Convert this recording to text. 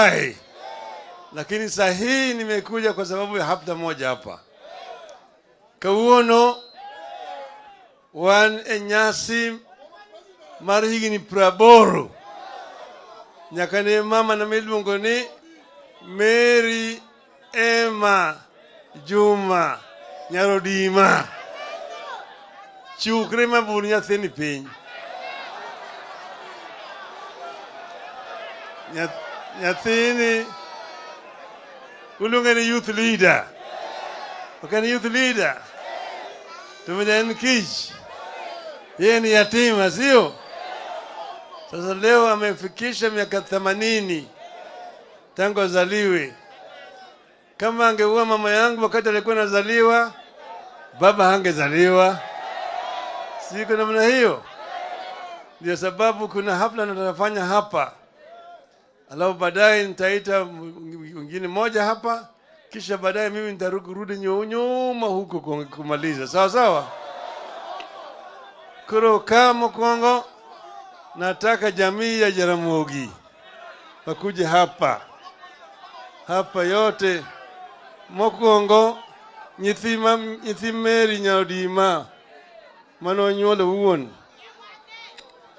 Hai. Lakini sahihi nimekuja kwa sababu ya hafla moja hapa. Kawuono wan enyasi mar higni 80 nyaka ne mama na miluongo ni Mary Emma Juma Nyarodima chukre mabur nyathini piny. Nyathini ulunga ni youth leader. Wakani youth leader. Tumejani kich. Yeye ni yatima, sio? Sasa leo amefikisha miaka 80 tangu azaliwe. Kama angeua mama yangu wakati alikuwa anazaliwa, baba hangezaliwa. Siko namna hiyo. Ndio sababu kuna hafla natafanya hapa. Alafu baadaye nitaita mwingine moja hapa, kisha baadaye mimi nitarudi nyuma huko kumaliza. Sawa sawa? Kuro kama Kongo nataka jamii ya Jaramogi wakuje hapa. Hapa yote mokongo nyithi Mary Nyarodima manonyuolo wuon.